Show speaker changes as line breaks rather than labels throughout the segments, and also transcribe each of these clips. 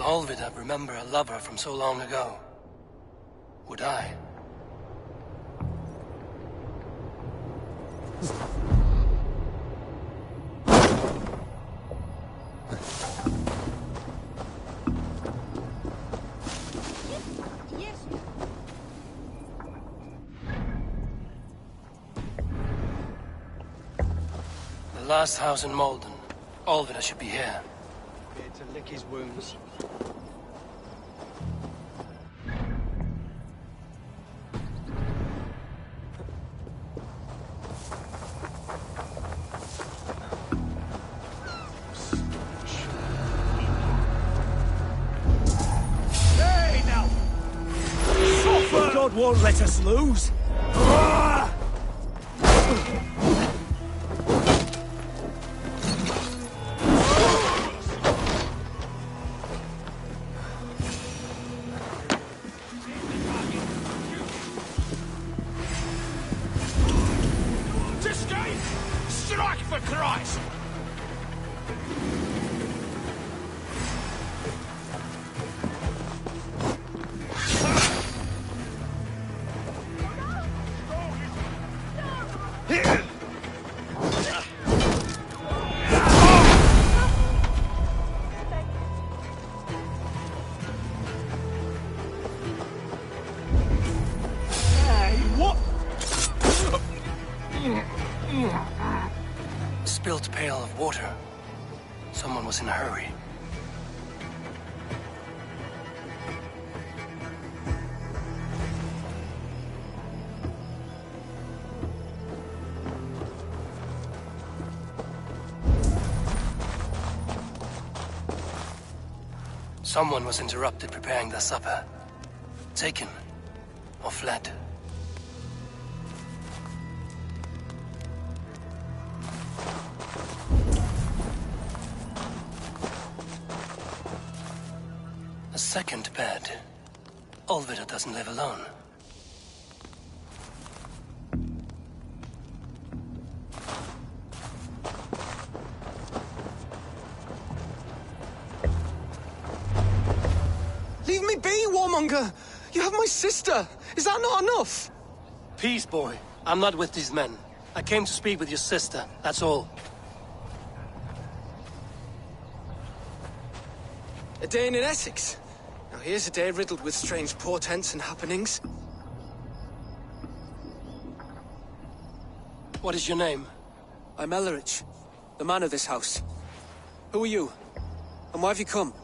Olvida remember a lover from so long ago? Would I? The last house in Malden. Olvida should be here.
Here to lick his wounds.
Hey, now! God won't let us lose.
Strike for Christ!
Spilt pail of water. Someone was in a hurry. Someone was interrupted preparing their supper. Taken or fled. A second bed. Olvida doesn't live alone.
Leave me be, warmonger! You have my sister! Is that not enough?
Peace, boy. I'm not with these men. I came to speak with your sister, that's all.
A day in Essex. Now here's a day riddled with strange portents and happenings.
What is your name?
I'm Ellerich, the man of this house. Who are you? And why have you come?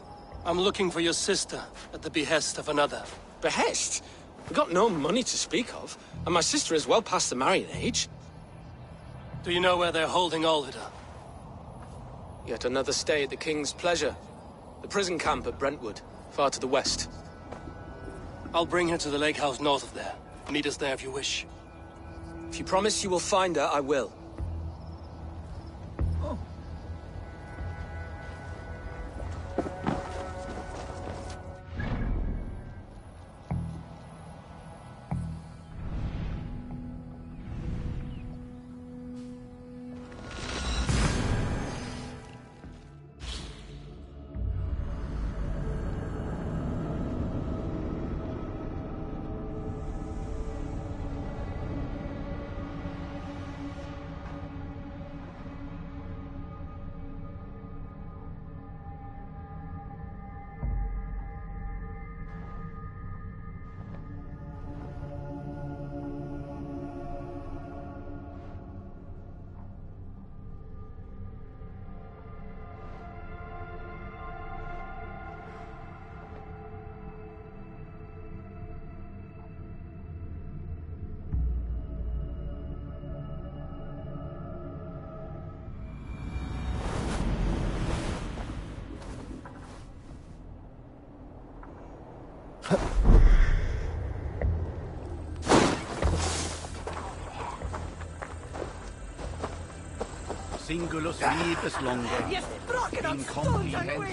I'm looking for your sister at the behest of another.
Behest? We've got no money to speak of, and my sister is well past the marrying age.
Do you know where they're holding Olvida?
Yet another stay at the King's pleasure. The prison camp at Brentwood, far to the west.
I'll bring her to the lake house north of there. Meet us there if you wish.
If you promise you will find her, I will.
Singulus vivus longa. Incomprehensible.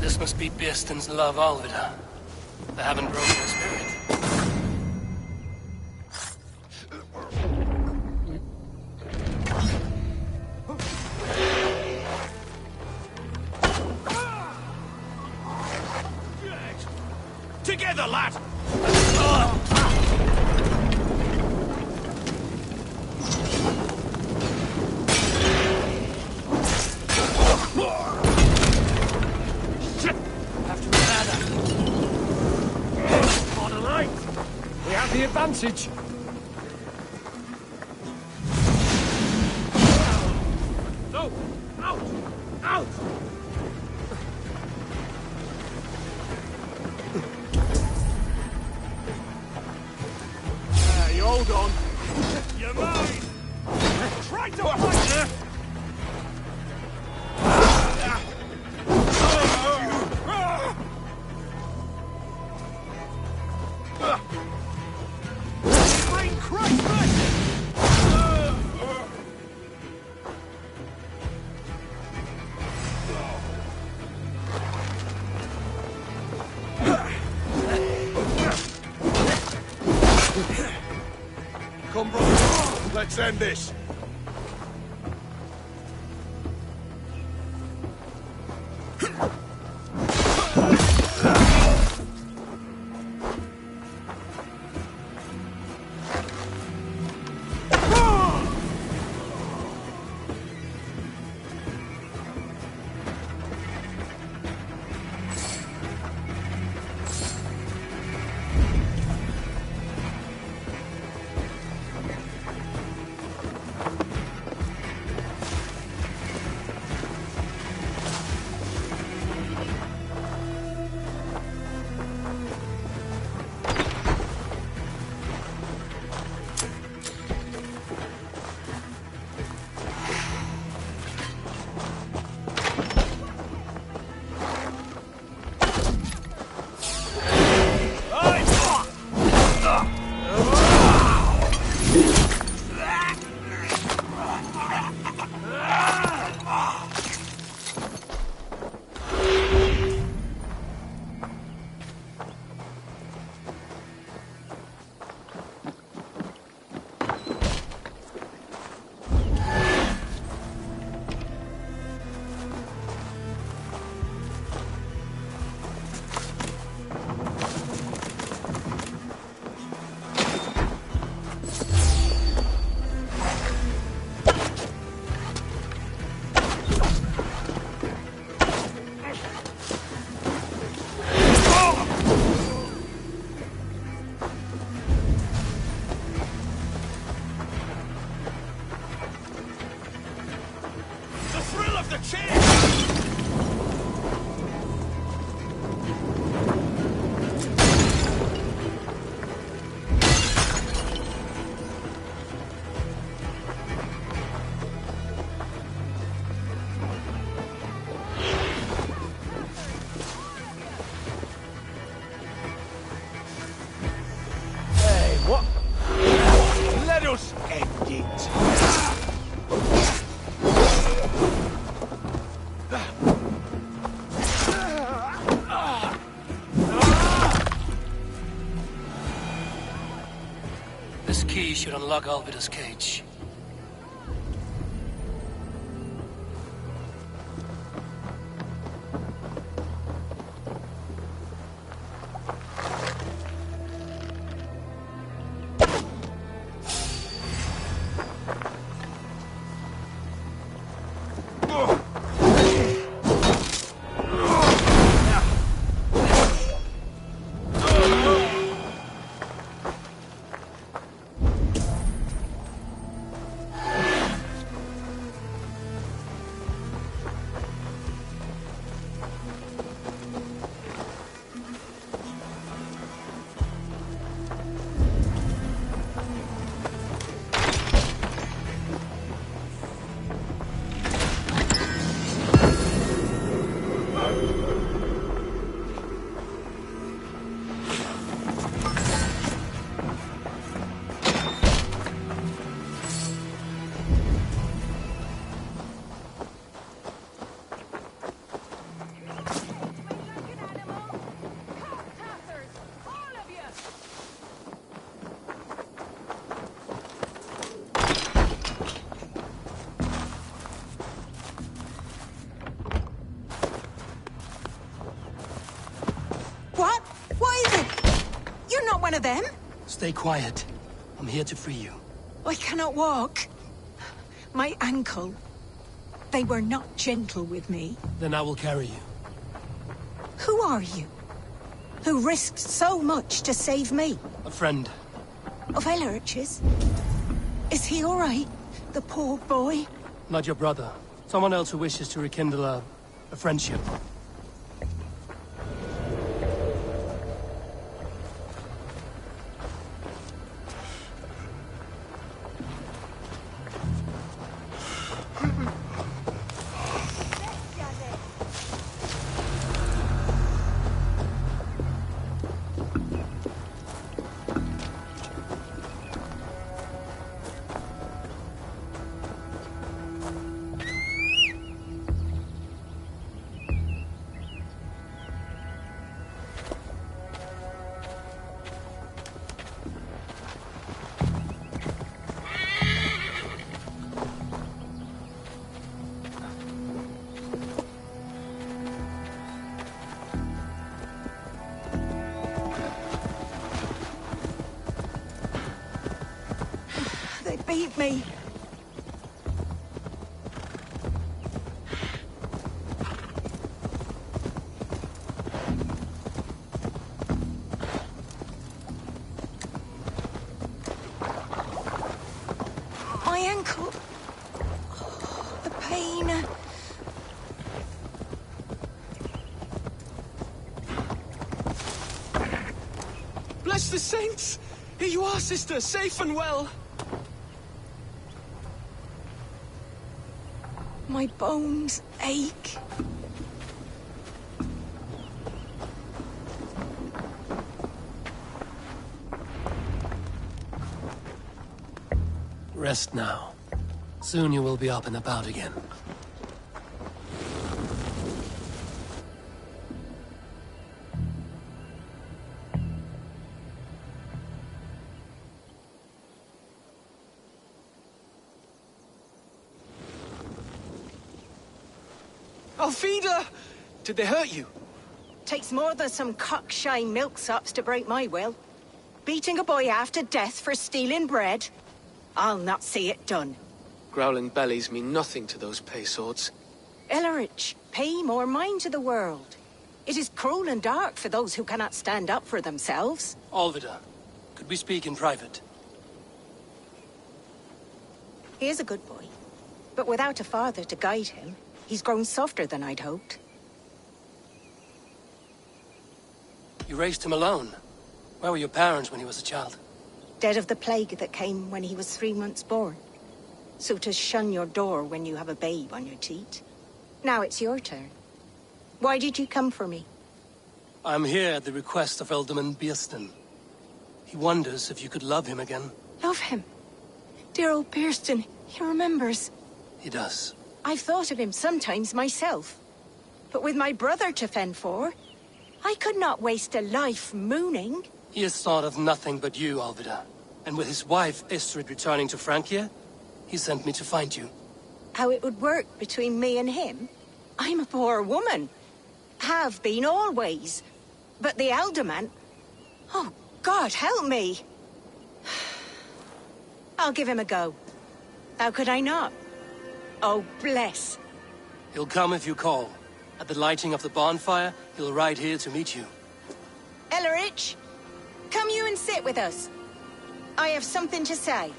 This must be Beerston's love Alvida. They haven't broken her spirit.
Together, lad!
We have the advantage.
No! Out! Out! You hold on. You're mine! Try to fight! Brain crushed! Come, brother. Let's end this.
This key should unlock Alvida's cage.
of them?
Stay quiet. I'm here to free you.
I cannot walk. My ankle. They were not gentle with me.
Then I will carry you.
Who are you? Who risked so much to save me?
A friend.
Of Elrich's? Is he all right? The poor boy?
Not your brother. Someone else who wishes to rekindle a friendship.
Beat me. My ankle. Oh, the pain.
Bless the saints! Here you are, sister, safe and well.
My bones ache.
Rest now. Soon you will be up and about again.
Alfida! Did they hurt you?
Takes more than some cockshy milksops to break my will. Beating a boy half to death for stealing bread? I'll not see it done.
Growling bellies mean nothing to those pay swords.
Ellerich, pay more mind to the world. It is cruel and dark for those who cannot stand up for themselves.
Alvida, could we speak in private?
He is a good boy, but without a father to guide him, he's grown softer than I'd hoped.
You raised him alone. Where were your parents when he was a child?
Dead of the plague that came when he was 3 months born. So to shun your door when you have a babe on your teat. Now it's your turn. Why did you come for me?
I'm here at the request of Ealdorman Biersten. He wonders if you could love him again.
Love him. Dear old Biersten, he remembers.
He does.
I've thought of him sometimes myself. But with my brother to fend for, I could not waste a life mooning.
He has thought of nothing but you, Alvida. And with his wife, Istrid, returning to Francia, he sent me to find you.
How it would work between me and him? I'm a poor woman. Have been always. But the Alderman... Oh, God, help me! I'll give him a go. How could I not? Oh, bless.
He'll come if you call. At the lighting of the bonfire, he'll ride here to meet you.
Ellerich, come you and sit with us. I have something to say.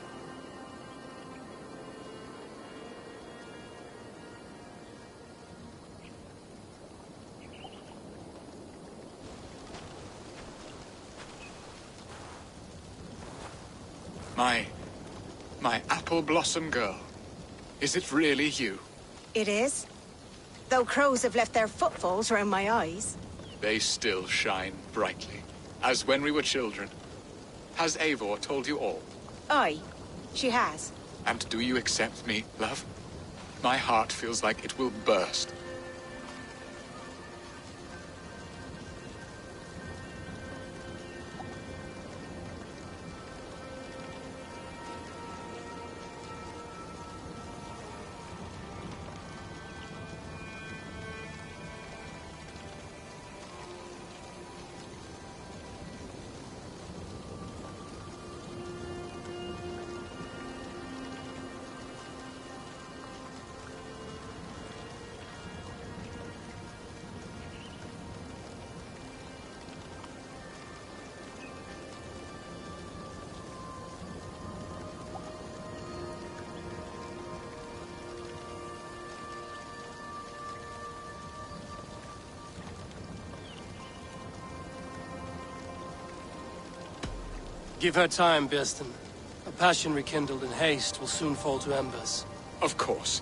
My apple blossom girl. Is it really you?
It is. Though crows have left their footfalls round my eyes.
They still shine brightly, as when we were children. Has Eivor told you all?
Aye, she has.
And do you accept me, love? My heart feels like it will burst.
Give her time, Birsten. A passion rekindled in haste will soon fall to embers.
Of course.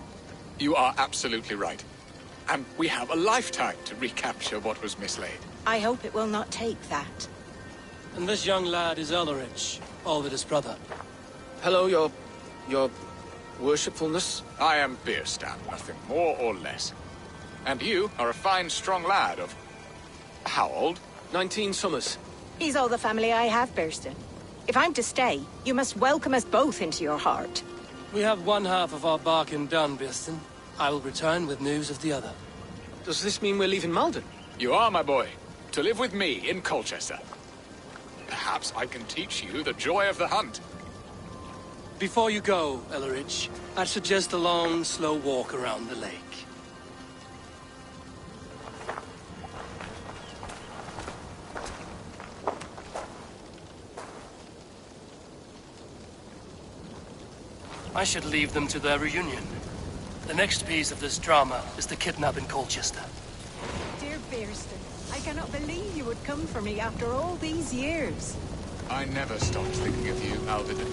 You are absolutely right. And we have a lifetime to recapture what was mislaid.
I hope it will not take that.
And this young lad is Ulrich, Alvida's brother.
Hello, your worshipfulness.
I am Bierstam, nothing more or less. And you are a fine, strong lad of... how old?
19 summers.
He's all the family I have, Birsten. If I'm to stay, you must welcome us both into your heart.
We have one half of our bargain done, Birsten. I will return with news of the other.
Does this mean we're leaving Malden?
You are, my boy, to live with me in Colchester. Perhaps I can teach you the joy of the hunt.
Before you go, Ulrich, I'd suggest a long, slow walk around the lake. I should leave them to their reunion. The next piece of this drama is the kidnap in Colchester.
Dear Birsten, I cannot believe you would come for me after all these years.
I never stopped thinking of you, Alvida.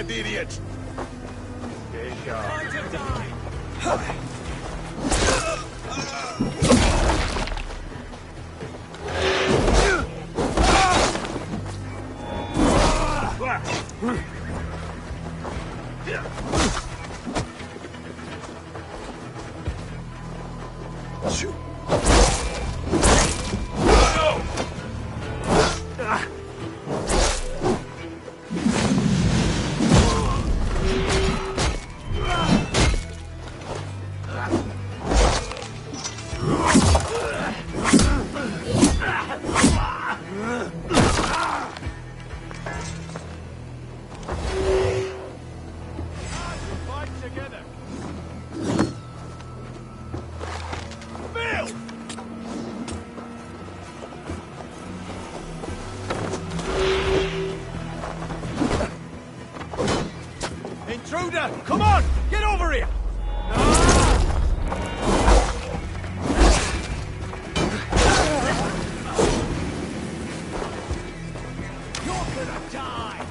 The idiot!
Time to die! Intruder! Come on! Get over here! You're gonna die!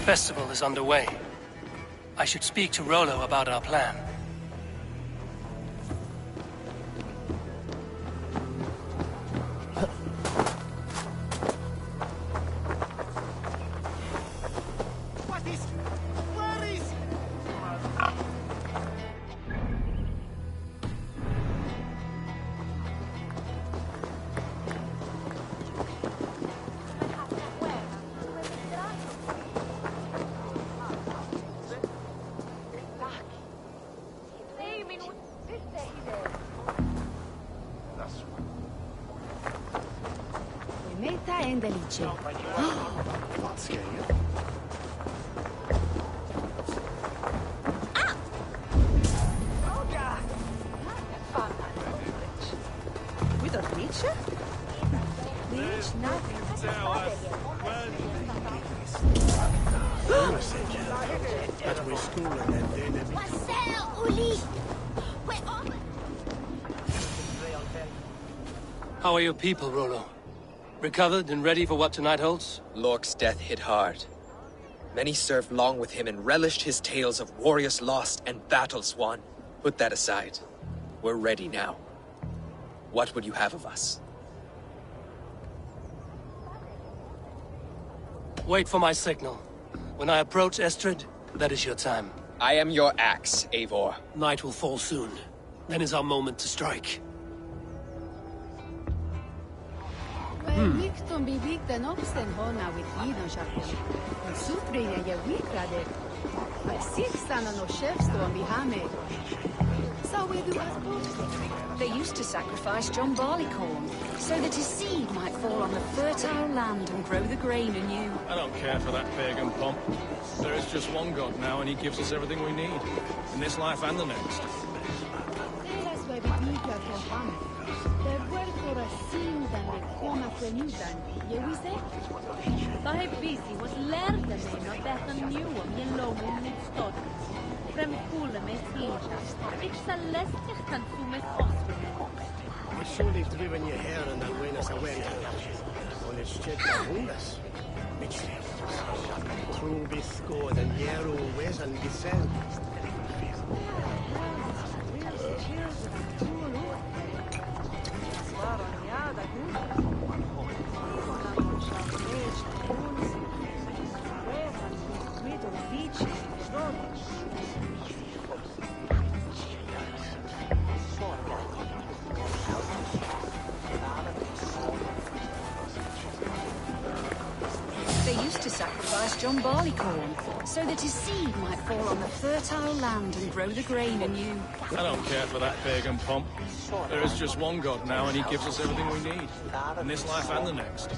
Festival is underway. I should speak to Rollo about our plan.
Sta en delice.
With a creature?
How are your people, Rollo? Recovered and ready for what tonight holds?
Lork's death hit hard. Many served long with him and relished his tales of warriors lost and battles won. Put that aside. We're ready now. What would you have of us?
Wait for my signal. When I approach Estrid, that is your time.
I am your axe, Eivor.
Night will fall soon. Then is our moment to strike.
Victon bi vikten obsten hona with Idon Shapel. And Sutrina je wikrade. I sit sana no chefstone behame. So we do as both.
They used to sacrifice John Barleycorn, so that his seed might fall on the fertile land and grow the grain anew.
I don't care for that pagan pomp. There is just one god now, and he gives us everything we need. In this life and the next.
Bahe busy was lärde mig något bättre än nu om jag låg mot stad. Frem kulle med slinja. Ixa läskigt kan få med oss.
It's surely driven your hair and that way as a way. On its check of homeless. True bisco and yero wes and gisel.
They used to sacrifice John Barleycorn, so that his seed might fall on the fertile land and grow the grain anew.
I don't care for that pagan pomp. There is just one god now, and he gives us everything we need. In this life and the next.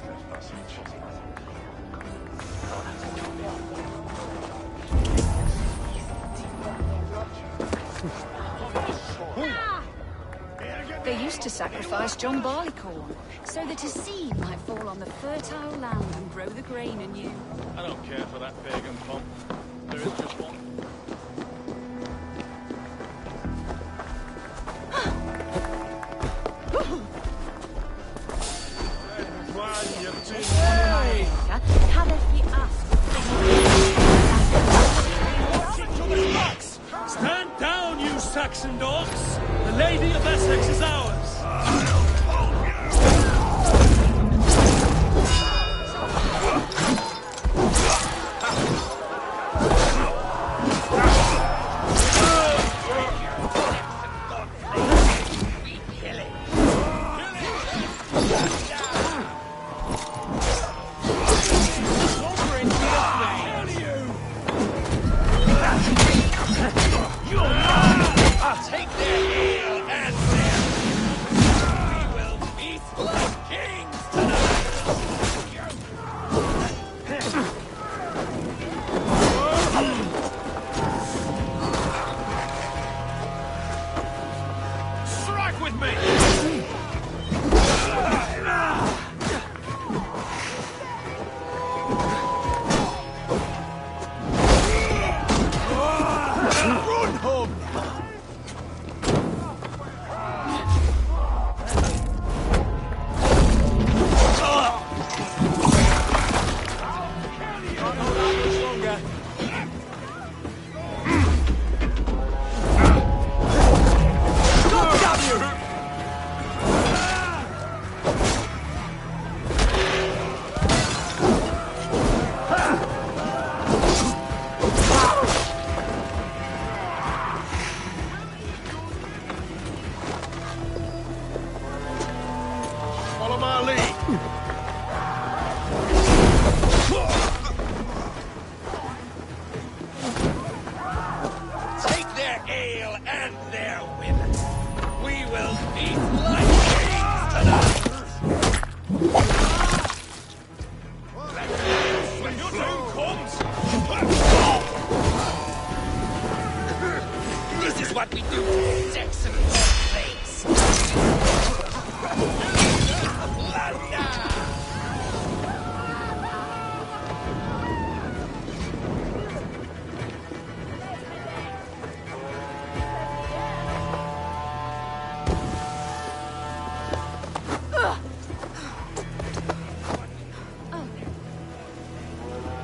They used to sacrifice John Barleycorn, so that his seed might fall on the fertile land and grow the grain anew.
I don't care for that pagan pomp. There is just one.
Stand down, you Saxon dogs! The Lady of Essex is ours!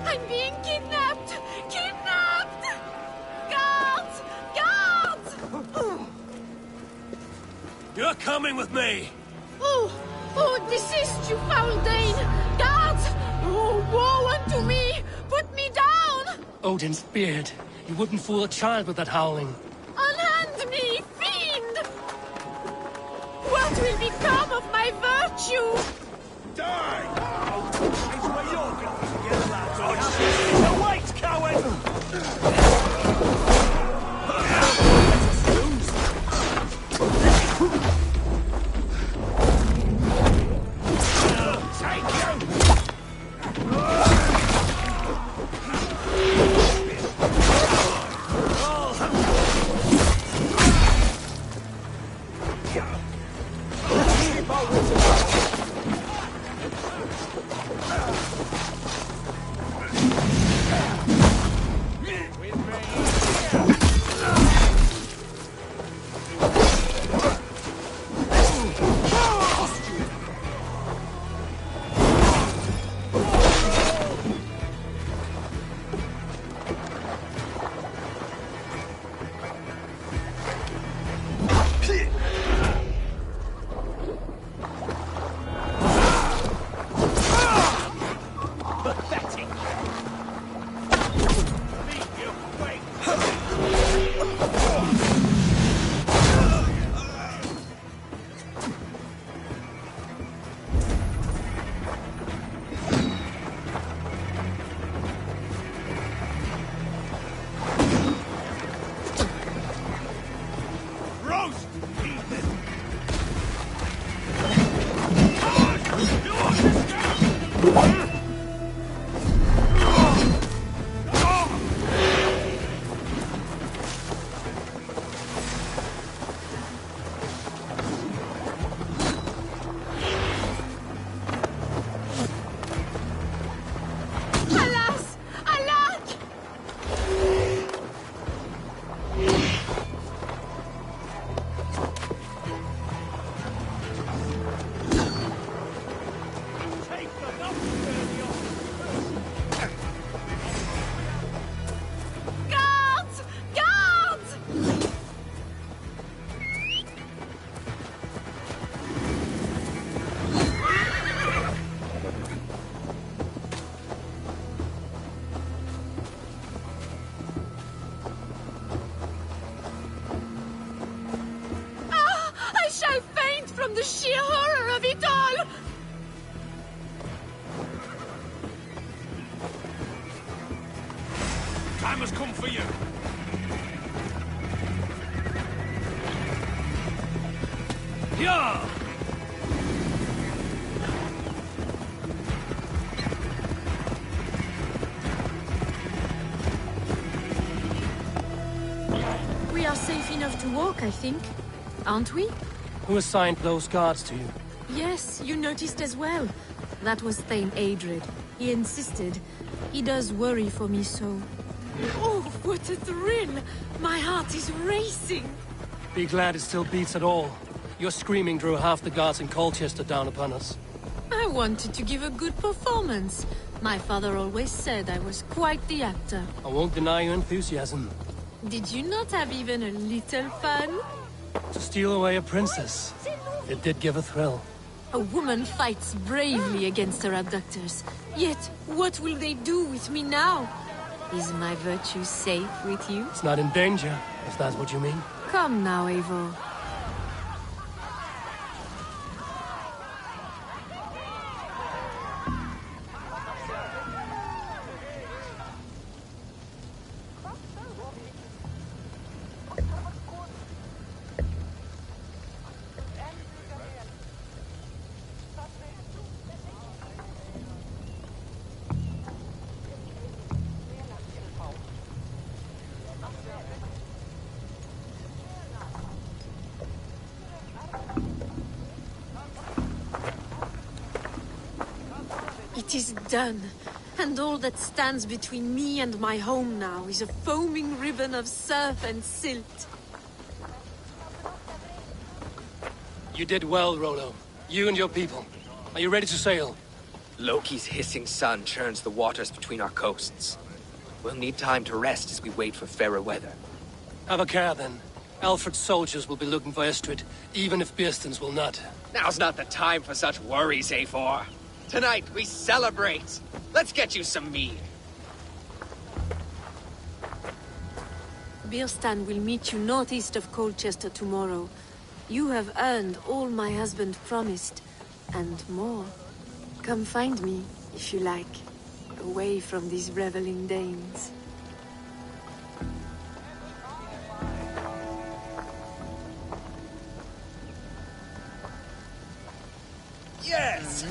I'm being kidnapped! Kidnapped! Guards! Guards!
You're coming with me!
Oh, desist, you foul Dane! Guards! Oh, woe unto me! Put me down!
Odin's beard. You wouldn't fool a child with that howling.
Unhand me, fiend! What will become of my virtue?
Die! It's where you're going to get allowed. No, wait, coward!
The sheer horror of it all!
Time has come for you.
Yeah!
We are safe enough to walk, I think. Aren't we?
Who assigned those guards to you?
Yes, you noticed as well. That was Thane Adred. He insisted. He does worry for me so. Oh, what a thrill! My heart is racing!
Be glad it still beats at all. Your screaming drew half the guards in Colchester down upon us.
I wanted to give a good performance. My father always said I was quite the actor.
I won't deny your enthusiasm.
Did you not have even a little fun?
To steal away a princess. It did give a thrill.
A woman fights bravely against her abductors. Yet, what will they do with me now? Is my virtue safe with you?
It's not in danger, if that's what you mean.
Come now, Eivor.
It is done. And all that stands between me and my home now is a foaming ribbon of surf and silt.
You did well, Rollo. You and your people. Are you ready to sail?
Loki's hissing sun churns the waters between our coasts. We'll need time to rest as we wait for fairer weather.
Have a care, then. Alfred's soldiers will be looking for Estrid, even if Birsten's will not.
Now's not the time for such worries, Eivor. Tonight, we celebrate. Let's get you some mead.
Birstan will meet you northeast of Colchester tomorrow. You have earned all my husband promised, and more. Come find me, if you like, away from these reveling Danes.
Yes!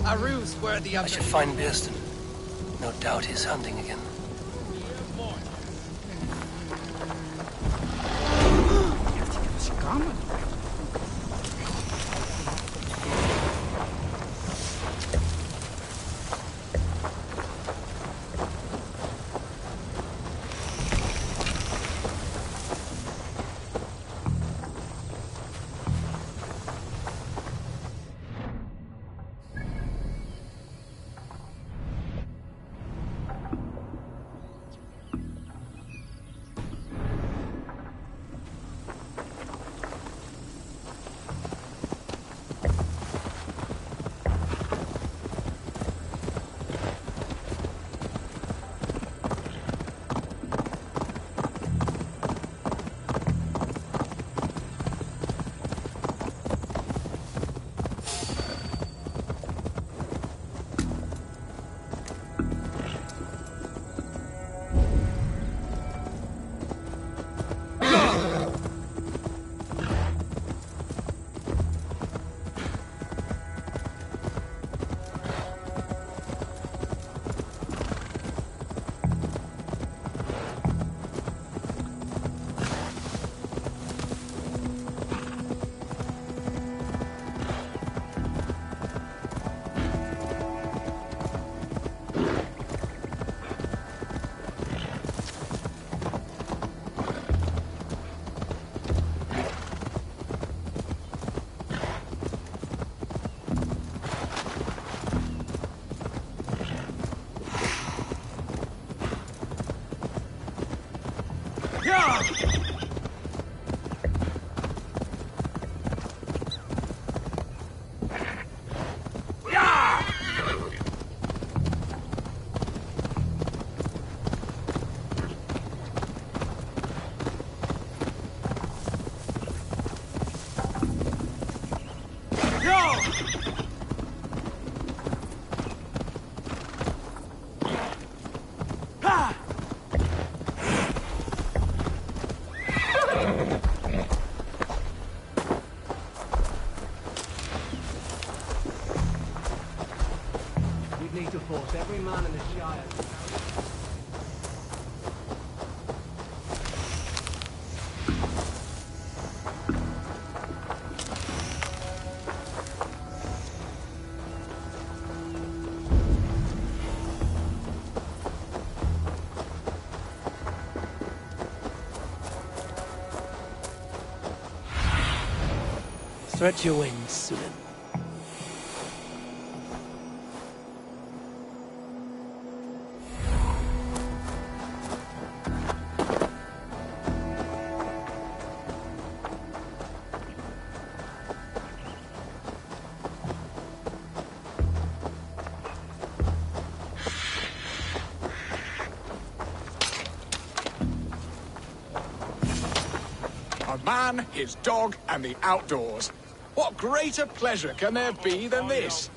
A ruse worthy of...
I should find Birsten. No doubt he's hunting again.
Every man in the Shire.
Stretch your wings, Sulin.
A man, his dog, and the outdoors. What greater pleasure can there be than this?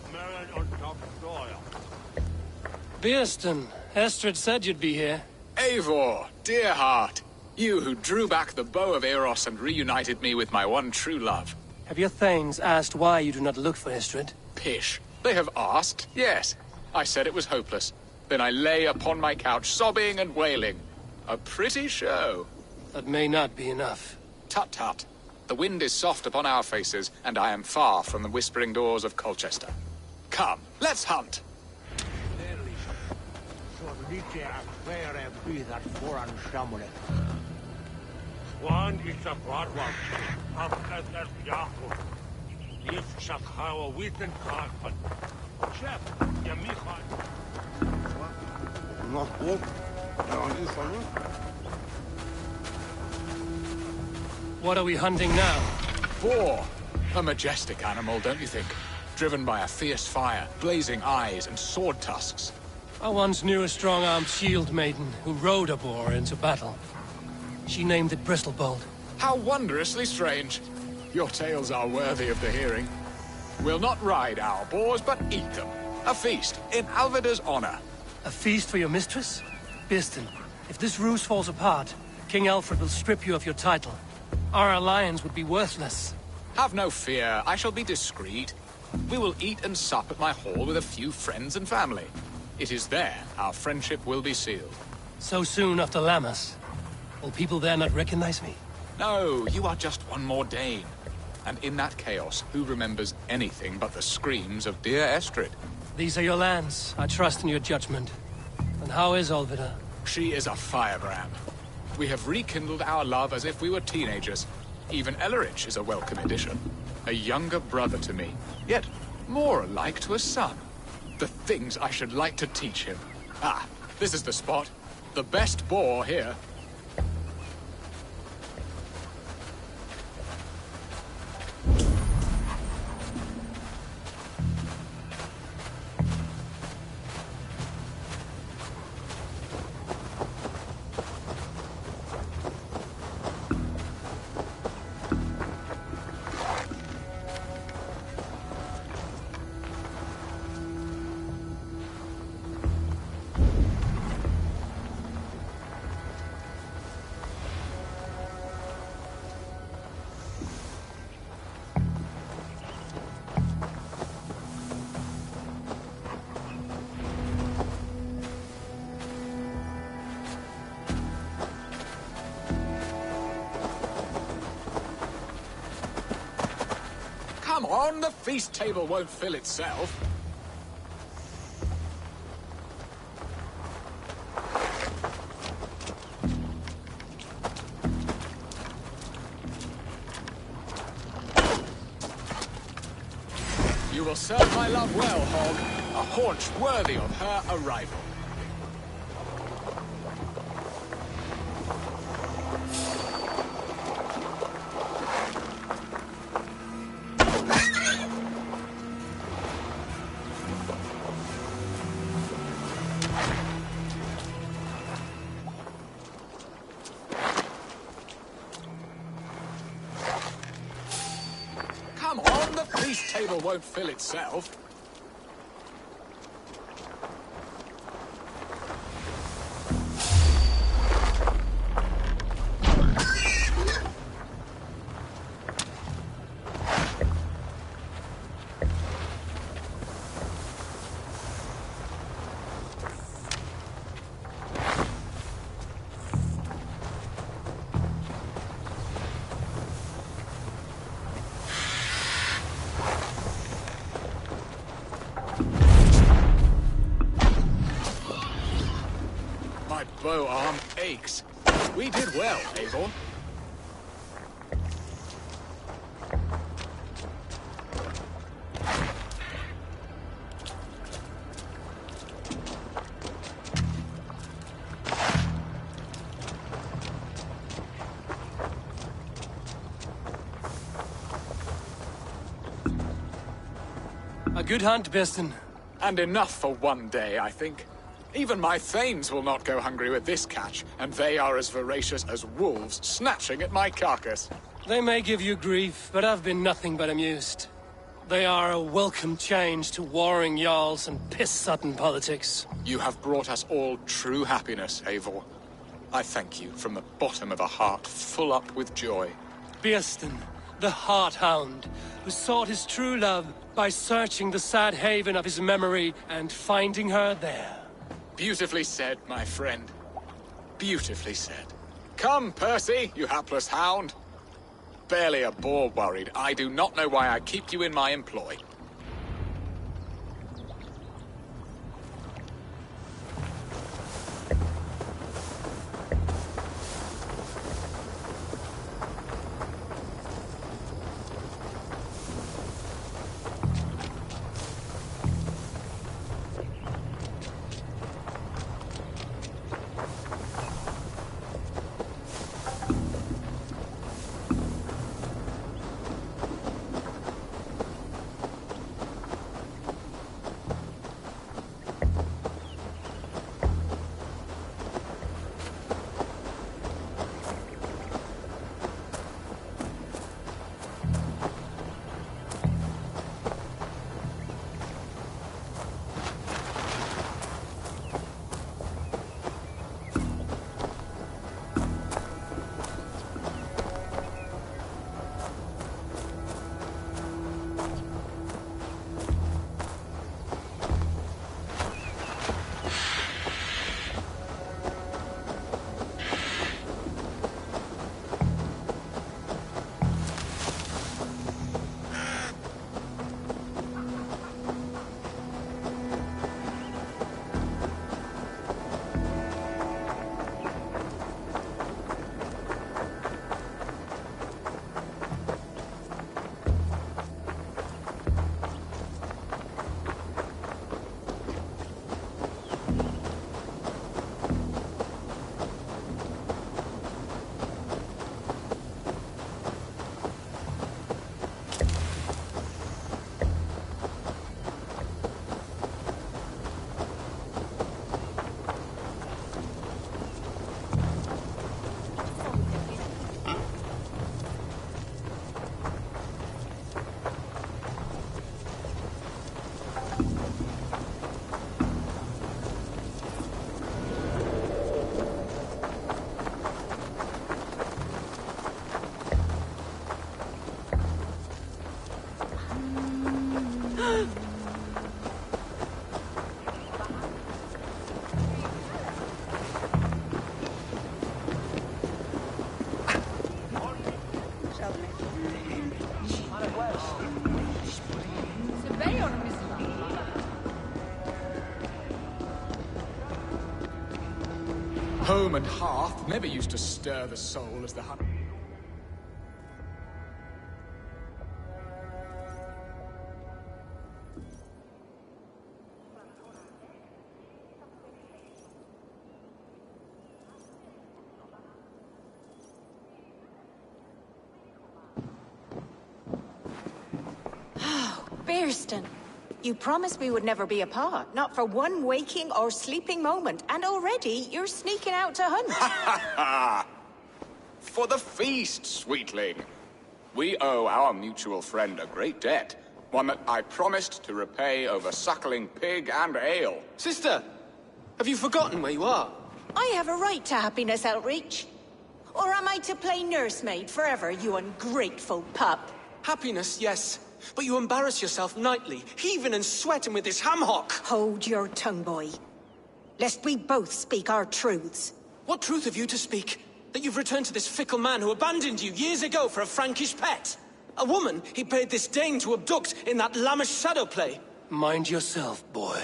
Birsten, Estrid said you'd be here.
Eivor, dear heart, you who drew back the bow of Eros and reunited me with my one true love.
Have your thanes asked why you do not look for Estrid?
Pish. They have asked, yes. I said it was hopeless. Then I lay upon my couch, sobbing and wailing. A pretty show.
That may not be enough.
Tut tut. The wind is soft upon our faces, and I am far from the whispering doors of Colchester. Come, let's hunt.
lite affärer byter foran samhället. One is a broadwalk of Edgar Yahoo. If Shakhawa witten Karpan. Chef, Yamicha. Not good.
What are we hunting now?
Boar. A majestic animal, don't you think? Driven by a fierce fire, blazing eyes, and sword tusks.
I once knew a strong-armed shield maiden who rode a boar into battle. She named it Bristolbolt.
How wondrously strange. Your tales are worthy of the hearing. We'll not ride our boars, but eat them. A feast, in Alvida's honor.
A feast for your mistress? Biston, if this ruse falls apart, King Alfred will strip you of your title. Our alliance would be worthless.
Have no fear, I shall be discreet. We will eat and sup at my hall with a few friends and family. It is there our friendship will be sealed.
So soon after Lammas? Will people there not recognize me?
No, you are just one more Dane. And in that chaos, who remembers anything but the screams of dear Estrid?
These are your lands. I trust in your judgment. And how is Olvida?
She is a firebrand. We have rekindled our love as if we were teenagers. Even Ellerich is a welcome addition. A younger brother to me, yet more alike to a son. The things I should like to teach him. Ah, this is the spot. The best boar here. Come on, the feast table won't fill itself. You will serve my love well, Hog. A haunch worthy of her arrival. Come on, the feast table won't fill itself. My bow arm aches. We did well, Eivor.
A good hunt, Biston.
And enough for one day, I think. Even my thanes will not go hungry with this catch, and they are as voracious as wolves snatching at my carcass.
They may give you grief, but I've been nothing but amused. They are a welcome change to warring jarls and piss-sudden politics.
You have brought us all true happiness, Eivor. I thank you from the bottom of a heart full up with joy.
Birsten, the Heart-Hound, who sought his true love by searching the sad haven of his memory and finding her there.
Beautifully said, my friend. Beautifully said. Come, Percy, you hapless hound. Barely a boar worried. I do not know why I keep you in my employ. Home and hearth never used to stir the soul as the hunt.
Bearston, you promised we would never be apart, not for one waking or sleeping moment, and already you're sneaking out to hunt.
For the feast, sweetling. We owe our mutual friend a great debt, one that I promised to repay over suckling pig and ale.
Sister, have you forgotten where you are?
I have a right to happiness, Outreach. Or am I to play nursemaid forever, you ungrateful pup?
Happiness, yes. But you embarrass yourself nightly, heaving and sweating with this ham-hock.
Hold your tongue, boy. Lest we both speak our truths.
What truth have you to speak? That you've returned to this fickle man who abandoned you years ago for a Frankish pet? A woman he paid this Dane to abduct in that lammish shadow play?
Mind yourself, boy.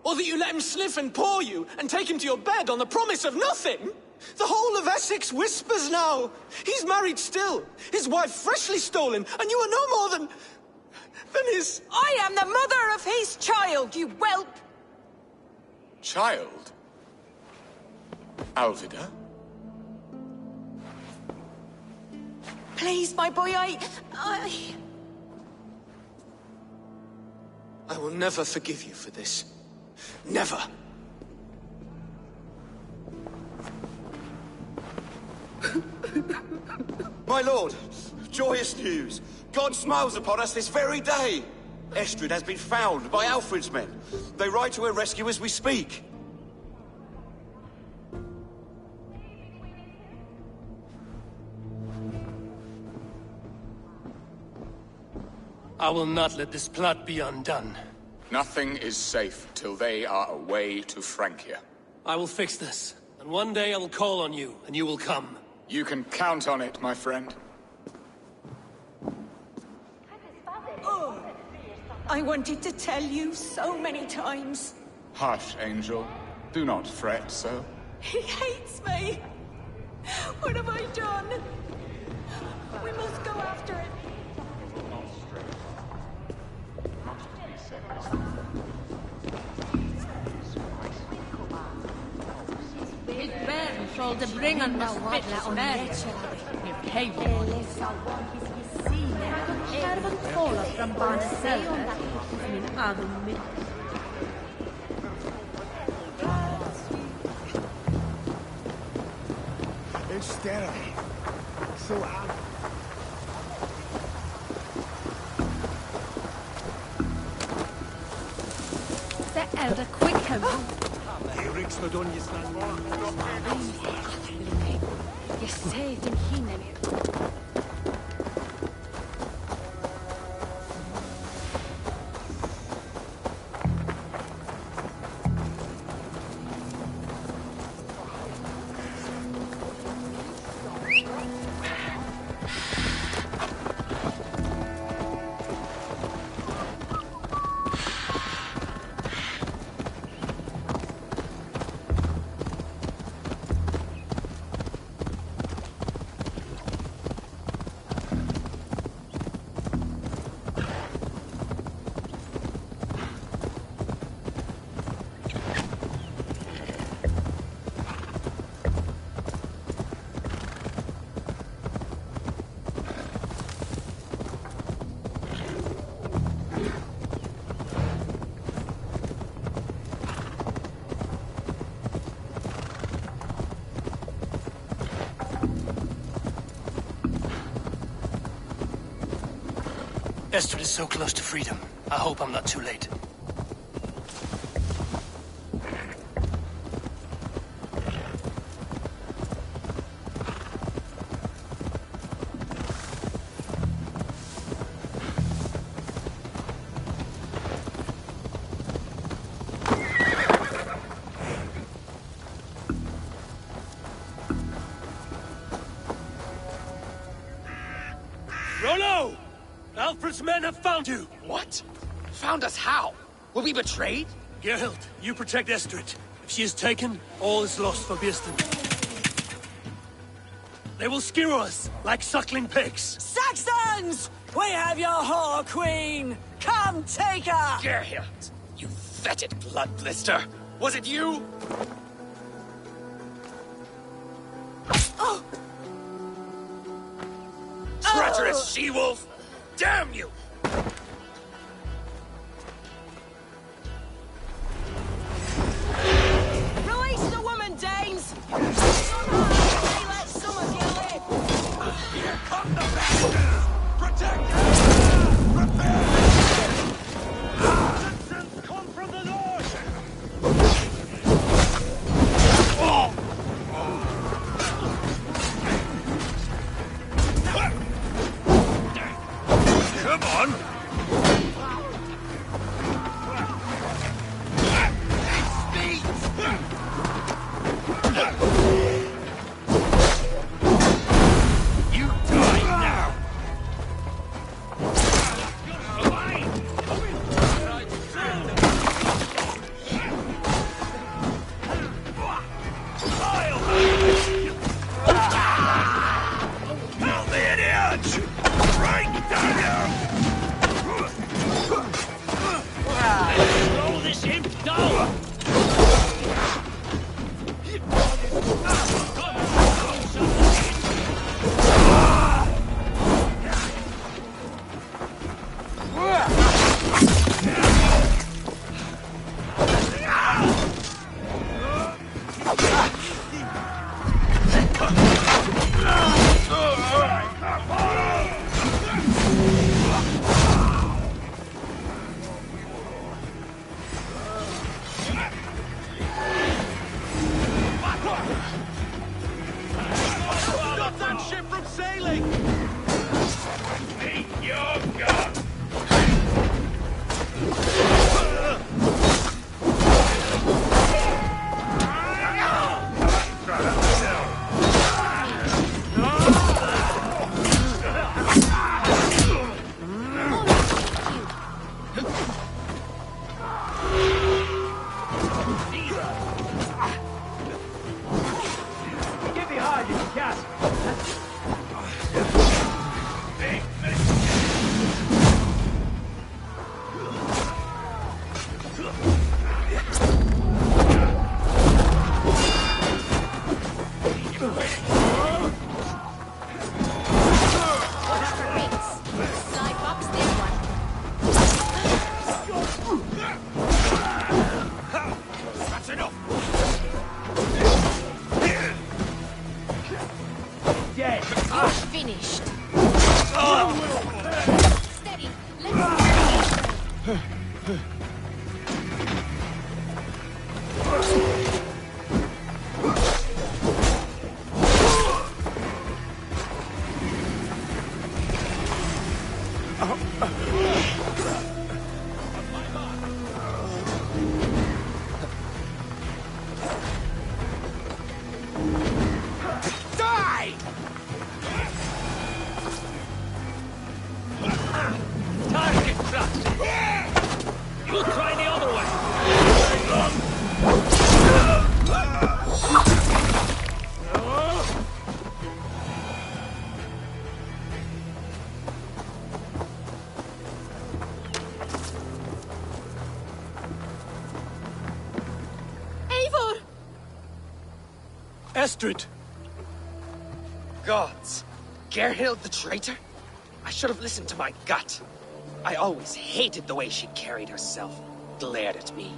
Or that you let him sniff and paw you, and take him to your bed on the promise of nothing? The whole of Essex whispers now. He's married still, his wife freshly stolen, and you are no more than his...
I am the mother of his child, you whelp!
Child? Alvida?
Please, my boy, I
will never forgive you for this. Never.
My lord, joyous news. God smiles upon us this very day. Estrid has been found by Alfred's men. They ride to her rescue as we speak.
I will not let this plot be undone.
Nothing is safe till they are away to Francia.
I will fix this, and one day I will call on you, and you will come.
You can count on it, my friend.
I wanted to tell you so many times.
Hush, Angel. Do not fret so.
He hates me. What have I done? We must go after him.
His band told to bring on the spit man. If Haven Hervan kolla från barnstället min arm.
It's sterile. So out.
The elder quicker.
Eric's för Donjesland.
Jag säger till henne.
Estrid is so close to freedom. I hope I'm not too late. have found you!
What? Found us how? Were we betrayed?
Gerhild, you protect Estrid. If she is taken, all is lost for Birsten. They will skewer us like suckling pigs.
Saxons! We have your whore queen! Come take her!
Gerhild, you fetid blood blister! Was it you?
Oh.
Treacherous she-wolf! Damn you!
Release the woman, Danes! They let some of you live!
Here come the bastards! Protect her! Prepare!
Citizens come from the north!
Come on! You die now! Help me, idiot! Right down!
Throw this imp down!
Stop that ship from sailing! Meet your god!
Get behind you, cat!
That's enough!
Dead!
Finished. Steady.
Die!
Target practice! You try the other way!
Eivor!
Estrid!
Gods! Gerhild the traitor? I should have listened to my gut. I always hated the way she carried herself, glared at me.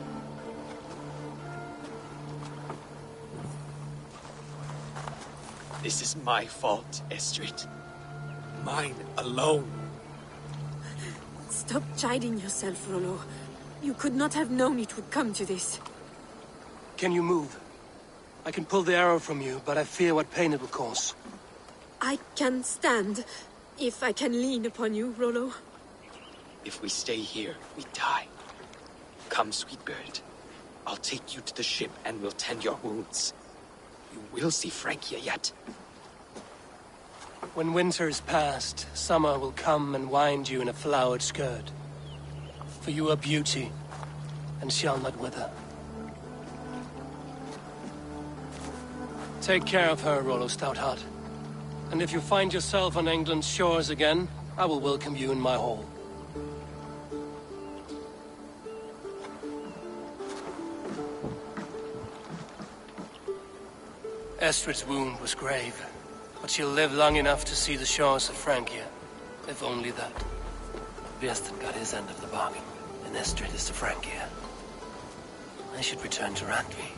This is my fault, Estrid. Mine alone.
Stop chiding yourself, Rollo. You could not have known it would come to this.
Can you move? I can pull the arrow from you, but I fear what pain it will cause.
I can stand, if I can lean upon you, Rollo.
If we stay here, we die. Come, sweet bird. I'll take you to the ship and we'll tend your wounds. You will see Francia yet.
When winter is past, summer will come and wind you in a flowered skirt. For you are beauty, and shall not wither. Take care of her, Rollo Stoutheart. And if you find yourself on England's shores again, I will welcome you in my hall. Estrid's wound was grave, but she'll live long enough to see the shores of Francia, if only that. Biestan got his end of the bargain, and Estrid is to Francia. I should return to Rantry.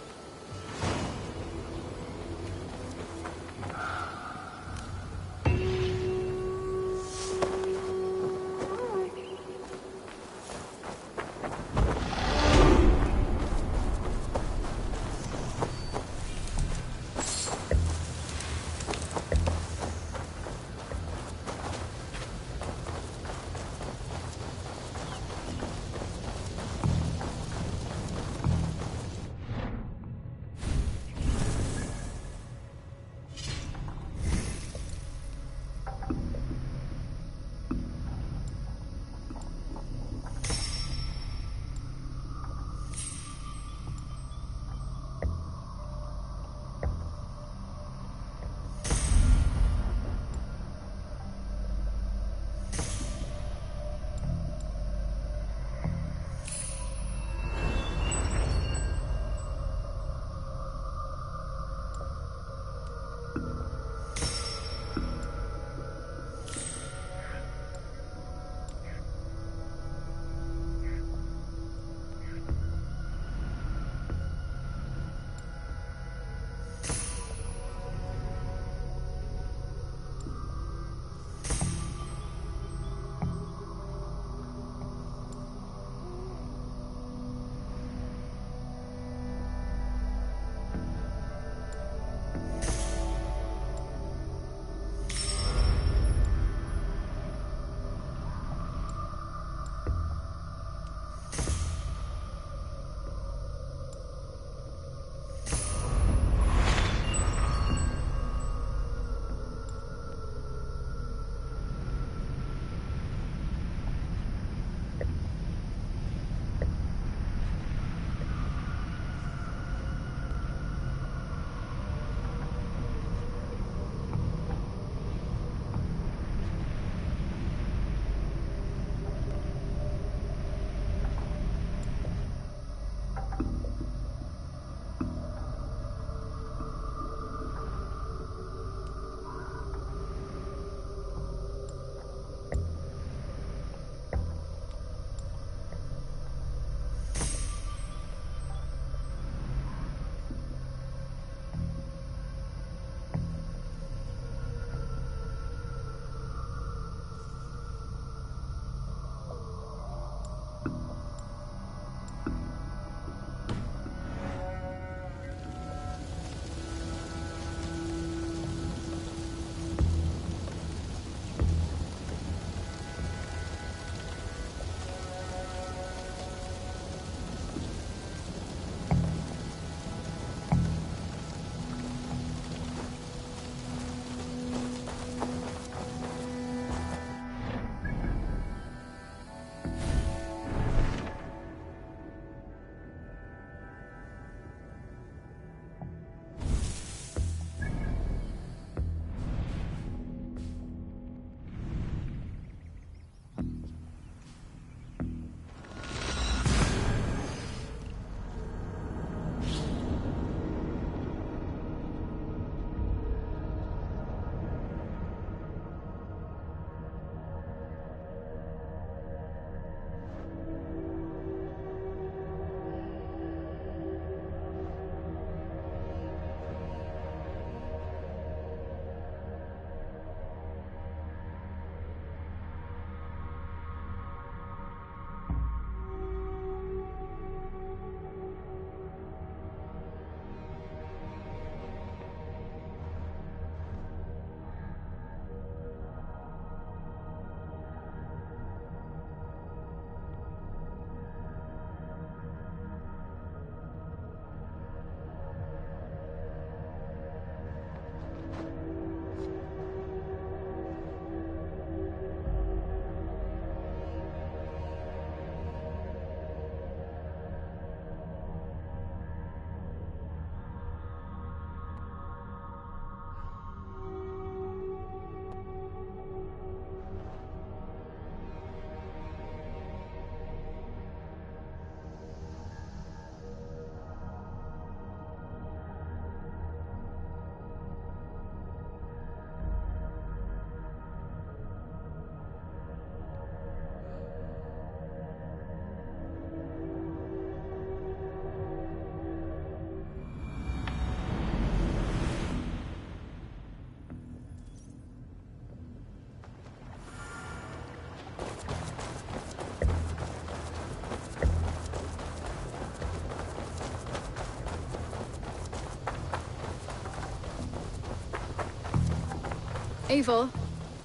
Eivor,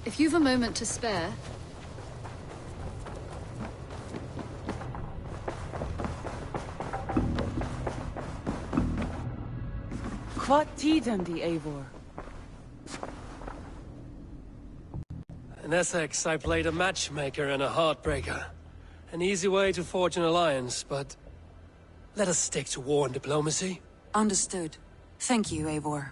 if you've a moment to spare...
What tiden die Eivor?
In Essex, I played a matchmaker and a heartbreaker. An easy way to forge an alliance, but... let us stick to war and diplomacy.
Understood. Thank you, Eivor.